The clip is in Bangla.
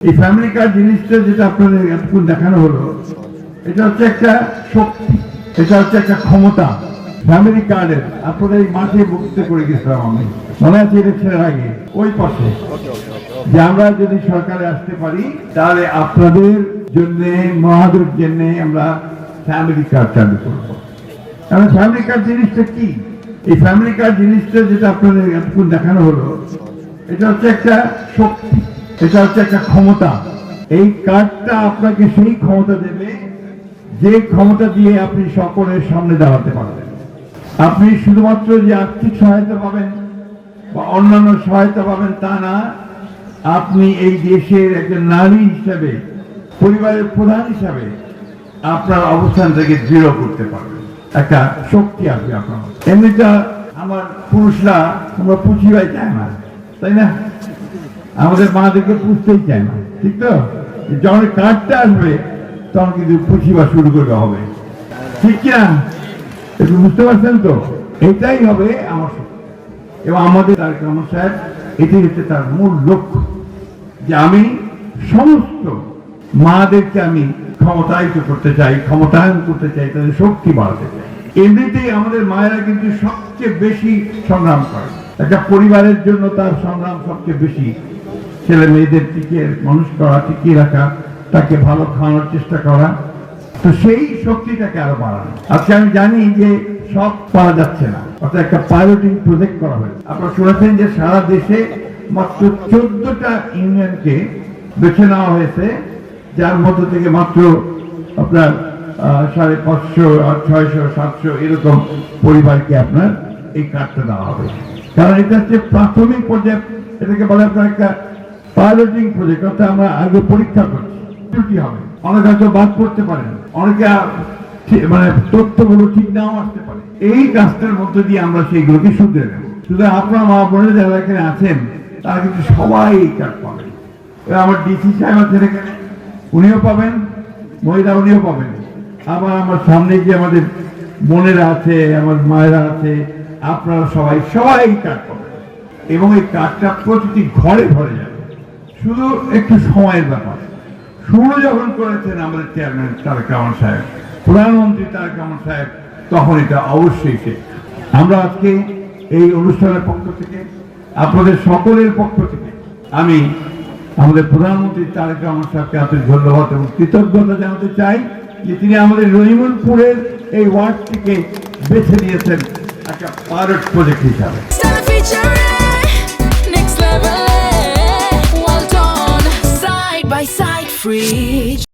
এই ফ্যামিলি কার্ড জিনিসটা যেটা আপনাদের এতক্ষণ দেখানো হলো, এটা হচ্ছে একটা শক্তি, এটা হচ্ছে একটা ক্ষমতা। ফ্যামিলি কার্ডের আপনাদের এই মাঠে বক্তৃতা করে গেছিলাম আমি, মনে আছে ইলেকশনের আগে ওই পাশে, যে আমরা যদি সরকারে আসতে পারি তাহলে আপনাদের জন্য মহাদের জন্য আমরা ফ্যামিলি কার্ড চালু করবো। কারণ ফ্যামিলি কার্ড জিনিসটা কি? এই ফ্যামিলি কার্ড জিনিসটা যেটা আপনাদের এতক্ষণ দেখানো হলো, এটা হচ্ছে একটা শক্তি, এটা হচ্ছে একটা ক্ষমতা। এই কার্ডটা আপনাকে সেই ক্ষমতা দেবে যে ক্ষমতা দিয়ে আপনি সকলের সামনে দাঁড়াতে পারবেন। আপনি শুধুমাত্র যে আর্থিক সহায়তা পাবেন বা অন্যান্য সহায়তা পাবেন তা না, আপনি এই দেশের একজন নারী হিসাবে, পরিবারের প্রধান হিসাবে আপনার অবস্থানটাকে দৃঢ় করতে পারবেন। একটা শক্তি আসবে আপনার। এমনিটা আমার পুরুষরা আমরা পুঁছিবাই চায় না, তাই না? আমাদের মাদেরকে পুষতেই চায় না, ঠিক তো? যখন কার্ডটা আসবে তখন কিন্তু পুঁছিবা শুরু করতে হবে, ঠিক কিনা? একটু বুঝতে পারছেন তো? এটাই হবে আমার শক্তি। এবং আমাদের তারেক রহমান সাহেব এটাই হচ্ছে তার মূল লক্ষ্য, যে আমি সমস্ত মাদেরকে আমি ক্ষমতায়িত করতে চাই, ক্ষমতায়ন করতে চাই, তাদের শক্তি বাড়াতে চাই। এমনিতেই আমাদের মায়েরা কিন্তু সবচেয়ে বেশি সংগ্রাম করে, একটা পরিবারের জন্য তার সংগ্রাম সবচেয়ে বেশি। ছেলে মেয়েদের টিকিয়ে মানুষ করা, টিকিয়ে রাখা, তাকে ভালো খাওয়ানোর চেষ্টা করা, তো সেই শক্তিটাকে আরো বাড়ানো। আজকে আমি জানি যে সব পাওয়া যাচ্ছে না, অর্থাৎ একটা পাইলটিং প্রজেক্ট করা হয়েছে। আপনারা শুনেছেন যে সারা দেশে মাত্র 14টা ইউনিয়নকে বেছে নেওয়া হয়েছে, যার মধ্য থেকে মাত্র আপনার 550, 600, 700 এরকম পরিবারকে আপনার এই কার্ডটা দেওয়া হবে। কারণ এটা হচ্ছে প্রাথমিক পর্যায়ে, এটাকে বলে আপনার একটা পাইলটিং প্রজেক্ট, অর্থাৎ আমরা আগে পরীক্ষা করছি। ত্রুটি হবে, অনেকে হয়তো বাদ পড়তে পারেন, অনেকে মানে তথ্যগুলো ঠিক নাও আসতে পারে। এই কাজটার মধ্য দিয়ে আমরা সেইগুলোকে শুধরে নেব। শুধু আপনার মা বোনের যারা এখানে আছেন তারা কিন্তু সবাই এই কার্ড পাবেন। আমার ডিসি সাহেব আছেন এখানে, উনিও পাবেন, মহিলা উনিও পাবেন। আবার আমার সামনে যে আমাদের বোনেরা আছে, আমার মায়েরা আছে, আপনারা সবাই এই কার্ড পাবেন। এবং এই কার্ডটা প্রতিটি ঘরে ঘরে যাবে। শুধু একটু সময়ের ব্যাপার। শুরু যখন করেছেন আমাদের চেয়ারম্যান তারেক রহমান সাহেব, প্রধানমন্ত্রী তারেক রহমান সাহেব, তখন এটা অবশ্যই শেষ। আমরা আজকে এই অনুষ্ঠানের পক্ষ থেকে, আপনাদের সকলের পক্ষ থেকে আমি আমাদের প্রধানমন্ত্রী তারেক রহমান সাহেবকে আন্তরিক ধন্যবাদ এবং কৃতজ্ঞতা জানাতে চাই যে তিনি আমাদের রহিমপুরের এই ওয়ার্ডটিকে বেছে নিয়েছেন একটা পাইলট প্রজেক্ট হিসাবে। Side by side, free.